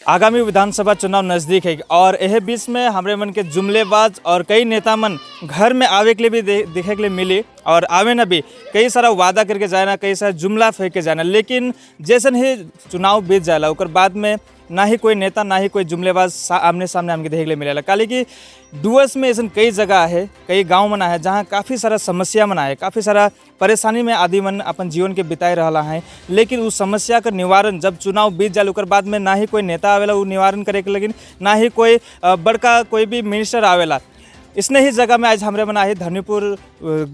आगामी विधानसभा चुनाव नज़दीक है और यह बीच में हमारे मन के जुमलेबाज और कई नेता मन घर में आवे के लिए भी देखे के लिए मिली और आवे न भी कई सारा वादा करके जाए ना, कई सारा जुमला फेंक के जाना, लेकिन जैसन ही चुनाव बीत जाला और बाद में ना ही कोई नेता ना ही कोई जुमलेबाज आमने सामने हमके देखे के लिए मिलेला। काली कि डुअर्स में ऐसा कई जगह है, कई गांव मना है जहाँ काफ़ी सारा समस्या मना है, काफ़ी सारा परेशानी में आदि मन अपन जीवन के बिताए रहा है। लेकिन उस समस्या का निवारण जब चुनाव बीत जाए ओकर बाद में ना ही कोई नेता आवेला वो निवारण करे के, लेकिन ना ही कोई बड़का कोई भी मिनिस्टर आवेला। इसने ही जगह में आज हमरे मना आई धनीपुर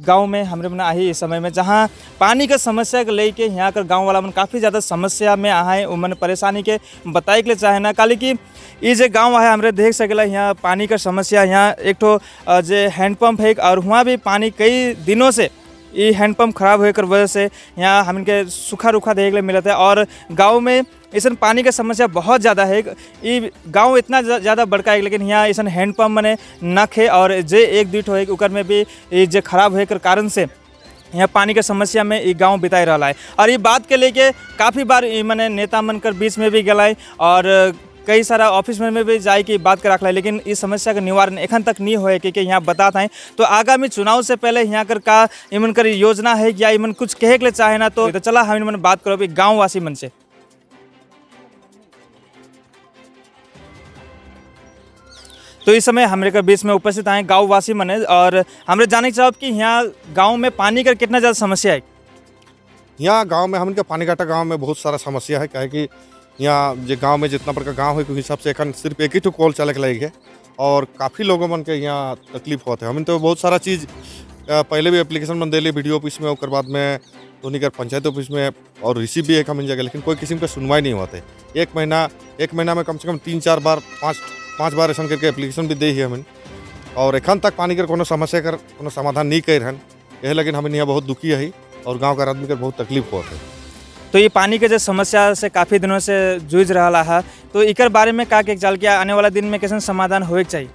गांव में हमरे मना आई इस समय में जहां पानी का समस्या को लेके यहाँ कर गांव वाला मन काफ़ी ज़्यादा समस्या में आए, उमन परेशानी के बताए के लिए चाहे ना। काली कि ये जो गांव है हमरे देख सकेला यहाँ पानी का समस्या, यहाँ एक ठो जो हैंडपम्प है और वहाँ भी पानी कई दिनों से ये हैंडपम्प खराब होकर वजह से यहाँ हमके सूखा रूखा देखने के लिए मिलता है और गांव में ऐसा पानी का समस्या बहुत ज़्यादा है। ये गांव इतना ज़्यादा बड़का है लेकिन यहाँ ऐसा हैंडपम्प मने नख है और जे एक दूठ हो उकर में भी ये जो खराब होकर कारण से यहाँ पानी के समस्या में ये गांव बिताई रहा है। और ये बात के लेके काफ़ी बार मैंने नेता मनकर बीच में भी गलाए और कई सारा ऑफिस में भी जाए की बात कर रखा, लेकिन इस समस्या का निवारण एखन तक नहीं होए कि यहाँ बताते हैं। तो आगामी चुनाव से पहले यहाँ कर का इमन कर योजना है या इमन कुछ कहे के लिए चाहे ना, तो चला हम इमन बात करो गाँव वासी मन से। तो इस समय हमारे के बीच में उपस्थित आए गाँव वासी मन और हमें जाने चाहो कि यहाँ गाँव में पानी का कितना ज़्यादा समस्या है। यहाँ गाँव में हमन के पानी घाटा गाँव में बहुत सारा समस्या है, क्या है कि यहाँ जो गांव में जितना बड़का गांव है क्योंकि सबसे एखन सिर्फ एक ही ठो कॉल चले के लगे है और काफ़ी लोगों मन के यहाँ तकलीफ होते हैं। हम तो बहुत सारा चीज़ पहले भी एप्लीकेशन मन दिले वीडियो ऑफिस में और बाद में धोनी कर पंचायत ऑफिस में और रिसीव भी एक हम जगह, लेकिन कोई किस्म का सुनवाई नहीं होते। एक महीना में कम से कम 3-4 बार 5 बार ऐसा करके एप्लीकेशन भी दी है हमें और एखन तक पानी कर कोनो समस्या कर कोनो समाधान नहीं कर हन। यह लेकिन हमें यहाँ बहुत दुखी है और गाँव का आदमी कर बहुत तकलीफ होते है। तो ये पानी के जो समस्या से काफ़ी दिनों से जूझ रहा है, तो इकर बारे में का चल के आने वाला दिन में कैसे समाधान होए चाहिए।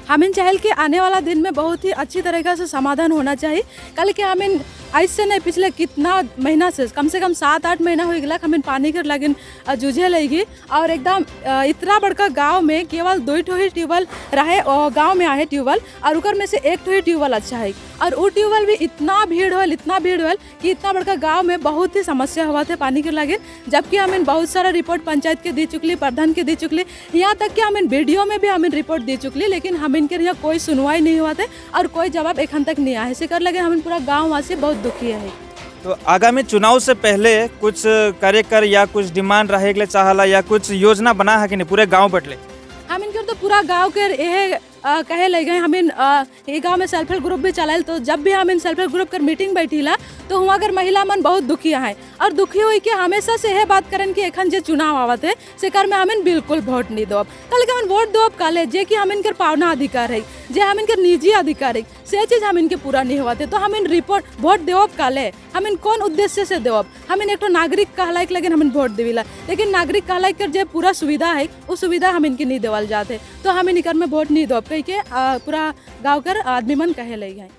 हमें चाहे कि आने वाला दिन में बहुत ही अच्छी तरीक़ा से समाधान होना चाहिए। कल के हमें ऐसे नहीं पिछले कितना महीना से कम 7-8 महीना हो गया हमें पानी के लगिन जूझे लगी और एकदम इतना बड़का गांव में केवल 2 ठो ही ट्यूबवेल रहे और गांव में आए ट्यूबवेल और उकर में से 1 ठो ही ट्यूबवेल अच्छा है और वो ट्यूबवेल भी इतना भीड़ होल कि इतना बड़का गाँव में बहुत ही समस्या हुआ थे पानी के लगे। जबकि हमें बहुत सारा रिपोर्ट पंचायत के दी चुकली, प्रधान के दी चुकली, यहाँ तक कि हमें वीडियो में भी हमें रिपोर्ट दी चुकली, लेकिन हम इनके यहाँ कोई सुनवाई नहीं हुआ थे और कोई जवाब एखन तक नहीं आया। इसे कर लगे हमें पूरा गाँव वासी बहुत दुखी है। तो आगामी चुनाव से पहले कुछ कार्यकर या कुछ डिमांड रहे के लिए चाहला या कुछ योजना बना है कि नहीं पूरे गांव बटले। हम इनके तो पूरा गांव के यह कहे लगे गए हमें ये गांव में सेल्फ हेल्प ग्रुप भी चलाए, तो जब भी हम सेल्फ हेल्प ग्रुप कर मीटिंग बैठीला तो वहाँ कर महिला मन बहुत दुखी है और दुखी हुई कि हमेशा से यह बात करन कि एखन जो चुनाव आवत है से कर में हमें बिल्कुल वोट नहीं दो। कल के हम वोट दो काले जे कि हम इनकर पावना अधिकार है, जे हम इनकर निजी अधिकार है, से चीज़ हम इनके पूरा नहीं हुआ थे। तो हम इन रिपोर्ट वोट देव काले हम इन कौन उद्देश्य से देव, हम इन एक तो नागरिक कहलाइक लगे हमें वोट देविला, लेकिन नागरिक कहलाइक कर जो पूरा सुविधा है उस सुविधा हम इनके नहीं देवल जाते। तो हम इनकर में वोट नहीं दो कह के पूरा गाँव कर आदमी मन कहे लगे हैं।